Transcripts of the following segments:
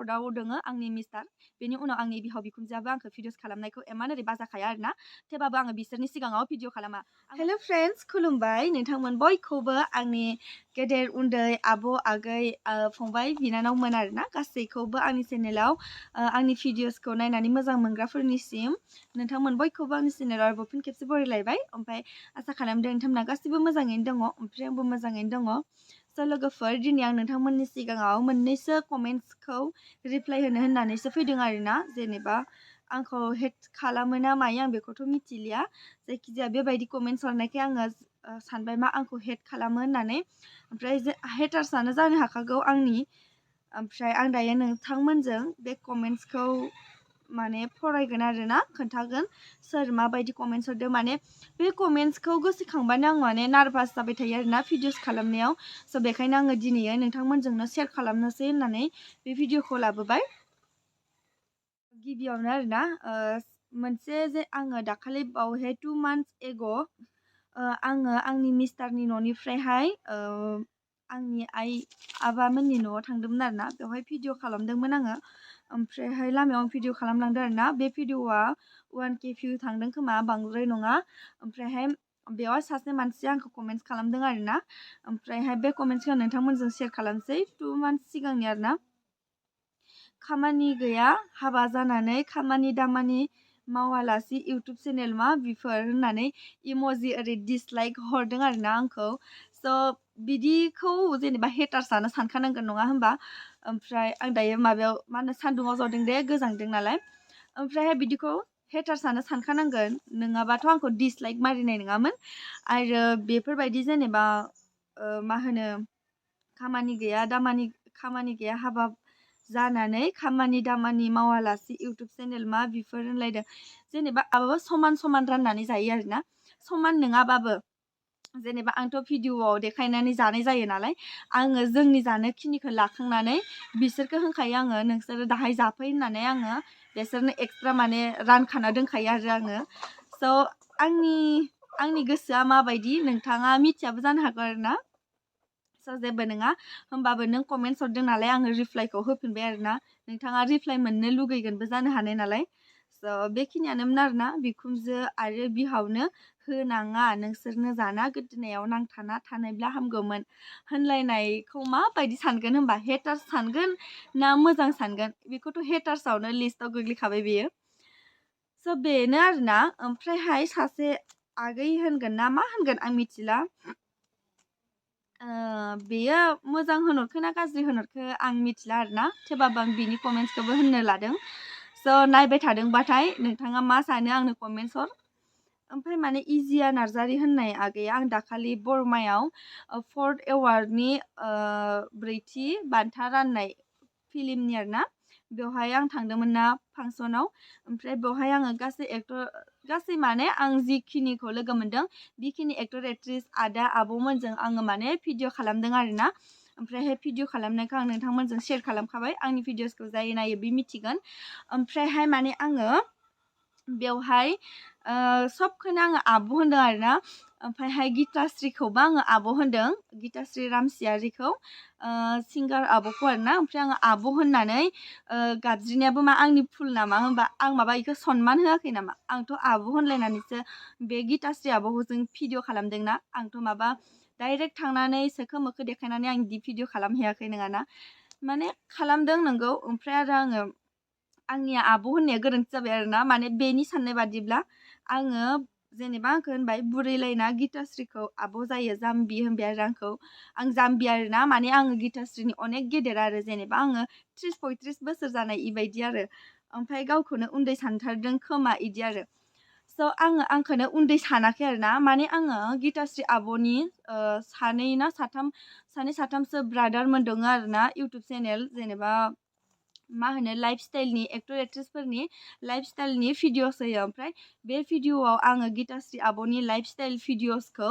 एपिसोडआव दङ आंनि मिस्टार बेनि उनाव आंनि बिहाव बिखुनजोआबो आंखौ भिडिअस खालामनायखौ एमान ओरै बाजाखाया आरोना थेवबाबो आङो बिसोरनि सिगाङाव भिडिअ खालामा हेल' फ्रेन्ड्स खुलुमबाय नोंथांमोन बयखौबो आंनि गेदेर उन्दै आब' आगै फंबाय बिनानावमोन आरोना गासैखौबो आंनि चेनेलाव आंनि भिडिअसखौ नायनानै मोजां मोनग्राफोरनिसिम नोंथांमोन बयखौबो आंनि चेनेलाव आरोबाव फिन खेबसे बरायलायबाय ओमफ्राय आसा खालामदों नोंथांमोना गासिबो मोजाङैनो दङ ओमफ्राय आंबो मोजाङैनो दङ स' लोगोफोर दिनै आं नोंथांमोननि सिगाङाव मोननैसो कमेन्ट्सखौ रिप्लाय होनो होननानैसो फैदों आरोना जेनेबा आंखौ हेट खालामो ना मायो आं बेखौथ' मिथिलिया जायखिजाया बेबायदि कमेन्ट्स हरनायखाय आङो सानबाय मा आंखौ हेट खालामो होननानै ओमफ्राय हेटार्सआनो जानो हाखागौ आंनि ओमफ्राय आं दायो नोंथांमोनजों बे कमेन्ट्सखौ माने फरायगोन आरोना खोन्थागोन सोर माबायदि कमेन्ट्स हरदों माने बे कमेन्ट्सखौ गोसोखांबानो आं माने नार्भास जाबाय थायो आरोना भिडिअस खालामनायाव स' बेखायनो आङो दिनै नोंथांमोनजोंनो शेयार खालामनोसै होननानै बे भिडिअखौ लाबोबाय गिबियावनो आरोना मोनसे जे आङो दाखालि बावहाय 2 months ago आङो आंनि मिस्टारनि न'निफ्रायहाय आंनि आइ आबामोननि न'आव थांदोंमोन आरोना बेवहाय भिडिअ खालामदोंमोन आङो ओमफ्रायहाय लामायाव भिडिअ खालामलांदों आरोना बे भिडिअआ 1K भिउ थांदों खोमा बांद्राय नङा ओमफ्रायहाय बेवहाय सासे मानसिया आंखौ कमेन्ट्स खालामदों आरोना ओमफ्रायहाय बे कमेन्ट्सखौ नोंथांमोनजों शेयार खालामसै 2 months सिगांनि आरोना खामानि गैया हाबा जानानै खामानि दामानि मावालासि इउटुब चेनेल मा बिफोर होननानै इम'जि ओरै डिसलाइक हरदों आरोना आंखौ स' बिदिखौ जेनेबा हेटार्सआनो सानखानांगोन नङा होमबा ओमफ्राय आं दायो माबायाव मा होनो सान्दुङाव जदों दे गोजांदों नालाय ओमफ्रायहाय बिदिखौ हेटार्सआनो सानखानांगोन नङाबाथ' आंखौ डिसलाइक मारिनाय नङामोन आरो बेफोरबायदि जेनेबा मा होनो खामानि गैया हाबा जानानै खामानि दामानि मावालासे इउटुब चेनेल मा बिफोर होनलायदों जेनेबा आबाबो समान समान राननानै जायो आरोना समान नङाबाबो जेनेबा आंथ' भिडिअआव देखायनानै जानाय जायो नालाय आङो जोंनि जानो खिनिखौ लाखांनानै बिसोरखौ होनखायो आङो नोंसोरो दाहाय जाफै होननानै आङो बिसोरनो एक्सट्रा माने रानखाना दोनखायो आरो आङो स' आंनि गोसोआ माबायदि नोंथाङा मिथियाबो जानो हागौ आरोना स' जेबो नङा होमबाबो नों कमेन्ट्स हरदों नालाय आङो रिप्लाइखौ होफिनबाय आरोना नोंथाङा रिप्लाइ मोननो लुगैगोनबो जानो हानाय नालाय स' बेखिनियानोमोन आरोना बिखुनजो आरो बिहावनो होनाङा नोंसोरनो जाना गोदोनायाव नांथाना थानायब्ला हामगौमोन होनलायनायखौ माबायदि सानगोन होमबा हेटार्स सानगोन ना मोजां सानगोन बेखौथ' हेटार्सआवनो लिस्टआव गोग्लैखाबाय बेयो स' बेनो आरोना ओमफ्रायहाय सासे आगै होनगोन ना मा होनगोन आं मिथिला बेयो मोजां होनहरखो ना गाज्रि होनहरखो आं मिथिला आरोना थेवबाबो आं बिनि कमेन्ट्सखौबो होननो लादों स' नायबाय थादोंबाथाय नोंथाङा मा सानो आंनो कमेन्ट्स हर ओमफ्राय माने इजिया नार्जारि होननाय आगैया आं दाखालि बरमायाव 4th एवार्डनि 4थि बान्था राननाय फिल्मनि आरोना बेवहाय आं थांदोंमोन ना फांसनाव ओमफ्राय बेवहाय आङो गासै माने आं जिखिनिखौ लोगो मोनदों बेखिनि एक्टर एक्ट्रिस आदा आब'मोनजों आङो माने भिडिअ खालामदों आरोना ओमफ्रायहाय भिडिअ खालामनायखौ आं नोंथांमोनजों शेयार खालामखाबाय आंनि भिडिअसखौ जाय नायो बे मिथिगोन ओमफ्रायहाय माने आङो बेवहाय सबखौनो आङो आब' होनदों आरोना ओमफ्रायहाय गितास्रिखौबो आङो आब' होनदों गितास्रि रामसियारिखौ सिंगार आब'खौ आरोना ओमफ्राय आङो आब' होननानै गाबज्रिनायाबो मा आंनि भुल नामा होमबा आं माबा बेखौ सनमान होआखै नामा आंथ' आब' होनलायनानैसो बे गितास्रि आब'खौ जों भिडिअ खालामदोंना आंथ' माबा डाइरेक्ट थांनानै सोखो मोखो देखायनानै आं बिदि भिडिअ खालामहैयाखै नङाना माने खालामदों नोंगौ ओमफ्राय आरो आङो आंनिया आब' होननाया गोरोन्थि जाबाय आरोना माने बेनि साननाय बादिब्ला आङो जेनेबा आंखौ होनबाय बुरिलायना गितास्रिखौ आब' जायो जाम्बि होनबाय आरो आं जाम्बि आरोना माने आङो गितास्रिनि अनेक गेदेर आरो जेनेबा आङो 30-35 बोसोर जानाय इबायदि आरो ओमफ्राय गावखौनो उन्दै सानथारदों खोमा इदि आरो स' आंखौनो उन्दै सानाखै आरोना माने आङो गितास्रि आब'नि सानै साथामसो ब्रादारमोन दङ आरोना इउटुब चेनेल जेनेबा मा होनो लाइफ स्टाइलनि एक्टर एक्ट्रिसफोरनि लाइफ स्टाइलनि भिडिअस होयो ओमफ्राय बे भिडिअआव आङो गितास्रि आब'नि लाइफ स्टाइल भिडिअसखौ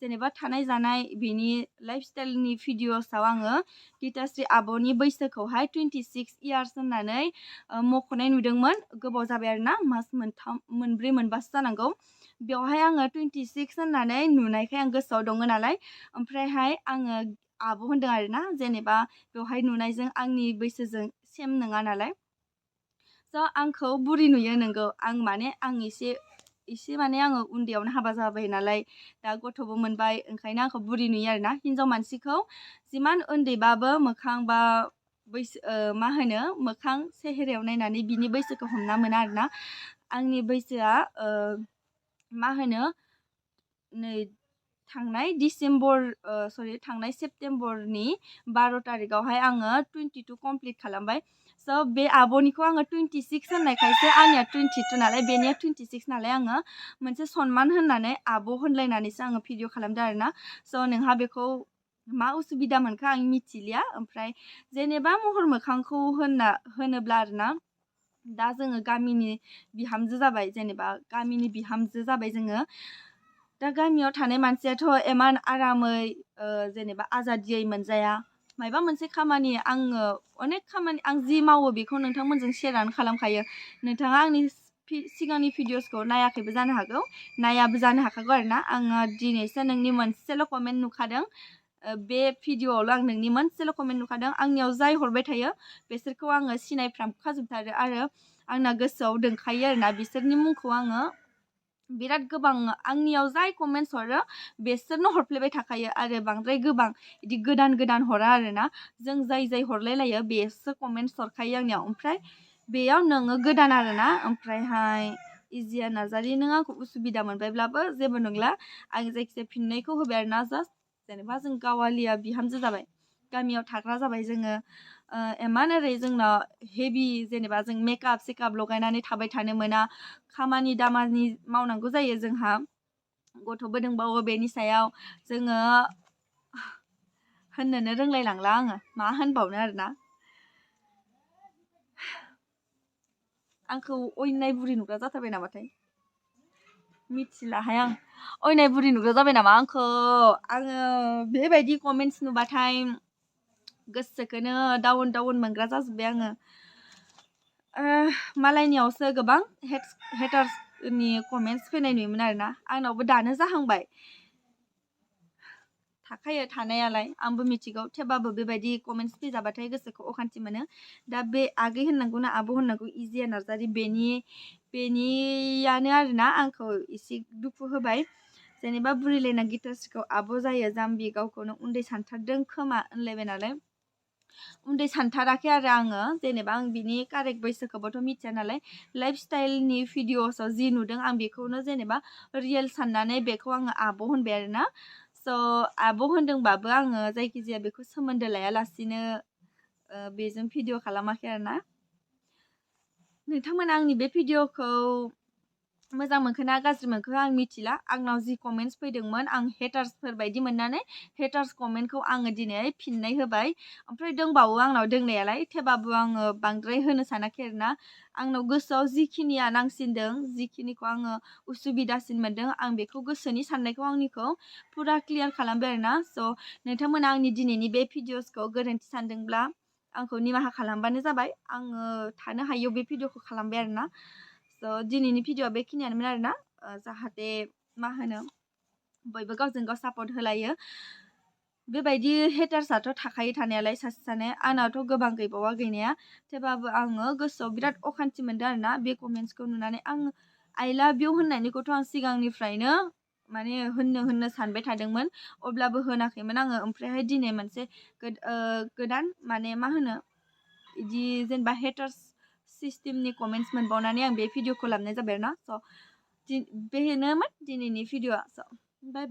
जेनेबा थानाय जानाय बेनि लाइफ स्टाइलनि भिडिअसआव आङो गितास्रि आब'नि बैसोखौहाय 26 इयार्स होननानै मख'नाय नुदोंमोन गोबाव जाबाय आरोना मास मोनब्रै मोनबासो जानांगौ बेवहाय आङो 26 होननानै नुनायखाय आं गोसोआव दङ नालाय ओमफ्रायहाय आङो आब' होनदों आरोना जेनेबा बेवहाय नुनायजों आंनि बैसोजों सेम नङा नालाय स' आंखौ बुरि नुयो नोंगौ आं एसे माने आङो उन्दैयावनो हाबा जाबाय नालाय दा गथ'बो मोनबाय ओंखायनो आंखौ बुरि नुयो आरोना हिन्जाव मानसिखौ जिमान उन्दैबाबो मोखां बा बैसो मोखां सेहेरायाव नायनानै बिनि बैसोखौ हमना मोना आरोना आंनि बैसोआ नै थांनाय सेप्तेम्बरनि 12 तारिखावहाय आङो 22 कमप्लिट खालामबाय स' बे आब'निखौ आङो 26 होननायखायसो आंनिया 22 नालाय बेनिया 26 नालाय आङो मोनसे सनमान होननानै आब' होनलायनानैसो आङो भिडिअ खालामदों आरोना स' नोंहा बेखौ मा उसुबिदा मोनखो आं मिथिलिया ओमफ्राय जेनेबा महर मोखांखौ होनोब्ला आरोना दा जोङो गामिनि बिहामजो जाबाय जोङो दा गामियाव थानाय मानसियाथ' एमान आरामै जेनेबा आजादियै मोनजाया मायबा मोनसे खामानि अनेक खामानि आं जि मावो बेखौ नोंथांमोनजों शेयारानो खालामखायो नोंथाङा आंनि सिगांनि भिडिअसखौ नायाखैबो जानो हागौ नायाबो जानो हाखागौ आरोना आङो दिनैसो नोंनि मोनसेल' कमेन्ट नुखादों बे भिडिअआवल' आं नोंनि मोनसेल' कमेन्ट नुखादों आंनियाव जाय हरबाय थायो बिसोरखौ आङो सिनायफ्रामखाजोबथारो आरो आंना गोसोआव दोनखायो आरोना बिसोरनि मुंखौ आङो बिराद गोबां आंनियाव जाय कमेन्टस हरो बिसोरनो हरफ्लेबाय थाखायो आरो बांद्राय गोबां बिदि गोदान हरा आरोना जों जाय हरलायलायो बेसो कमेन्टस हरखायो आंनियाव ओमफ्राय बेयाव नोङो गोदान आरोना ओमफ्रायहाय इजिया नार्जारि नों आंखौ उसुबिदा मोनबायब्लाबो जेबो नंला आं जायखिजाया फिननायखौ होबाय आरोना जास्ट जेनेबा जों गावालिया बिहामजो जाबाय गामियाव थाग्रा जाबाय जोङो एमान ओरै जोंनाव हेभि जेनेबा जों मेकआप सेकाप लगायनानै थाबाय थानो मोना खामानि दामानि मावनांगौ जायो जोंहा गथ'बो दंबावो बेनि सायाव जोङो होननोनो रोंलायलांला आङो मा होनबावनो आरोना आंखौ अयनाय बुरि नुग्रा जाथारबाय नामाथाय मिथिलाहाय आं अयनाय बुरि नुग्रा जाबाय नामा आङो बेबायदि कमेन्टस नुबाथाय गोसोखौनो डाउन मोनग्रा जाजोब्बाय आङो मालायनियावसो गोबां हेटार्सनि कमेन्टस फैनाय नुयोमोन आरोना आंनावबो दानो जाहांबाय थाखायो थानायालाय आंबो मिथिगौ थेवबाबो बेबायदि कमेन्टस फैजाबाथाय गोसोखौ अखान्थि मोनो दा बे आगै होननांगौ ना आब' होननांगौ इजिया नार्जारि बेनियानो आरोना आंखौ एसे दुखु होबाय जेनेबा बुरिलायना गिटारस्रिखौ आब' जायो जाम्बि गावखौनो उन्दै सानथारदों खोमा होनलायबाय नालाय उन्दै सानथाराखै आरो आङो जेनेबा आं बिनि कारेक्ट बैसोखौबोथ' मिथिया नालाय लाइफ स्टाइलनि भिडिअसआव जि नुदों आं बेखौनो जेनेबा रियेल साननानै बेखौ आङो आब' होनबाय आरोना स' आब' होनदोंबाबो आङो जायखिजाया बेखौ सोमोन्दो लायालासिनो बेजों भिडिअ खालामाखै आरोना नोंथांमोना आंनि बे भिडिअखौ मोजां मोनखोना गाज्रि मोनखो आं मिथिला आंनाव जि कमेन्टस फैदोंमोन आं हेटार्सफोर बायदि मोननानै हेटार्स कमेन्टखौ आङो दिनै फिननाय होबाय ओमफ्राय दंबावो आंनाव दोंनायालाय थेवबाबो आङो बांद्राय होनो सानाखै आरोना आंनाव गोसोआव जिखिनिया नांसिनदों जिखिनिखौ आङो उसुबिदासिन मोनदों आं बेखौ गोसोनि साननायखौ आंनिखौ फुरा क्लियार खालामबाय आरोना स' नोंथांमोना आंनि दिनैनि बे भिडिअसखौ गोरोन्थि सानदोंब्ला आंखौ निमाहा खालामबानो जाबाय आङो थानो हायियाव बे भिडिअखौ खालामबाय आरोना स' दिनैनि भिडिअआ बेखिनियानोमोन आरोना जाहाथे बयबो गावजों गाव सापर्ट होलायो बेबायदि हेटार्सआथ' थाखायो थानायालाय सासे सानै आंनावथ' गोबां गैबावा गैनाया थेवबाबो आङो गोसोआव बिराद अखान्थि मोनदों आरोना बे कमेन्ट्सखौ नुनानै आं आइ लाभ इउ होननायनिखौथ' आं सिगांनिफ्रायनो माने होननो सानबाय थादोंमोन अब्लाबो होनाखैमोन आङो ओमफ्रायहाय दिनै मोनसे गोदान माने बिदि जेनेबा हेटार्स सिस्टेमनि कमेन्टस मोनबावनानै आं बे भिडिअखौ खालामनाय जाबाय आरोना स' बेनोमोन दिनैनि भिडिअआ स' बाय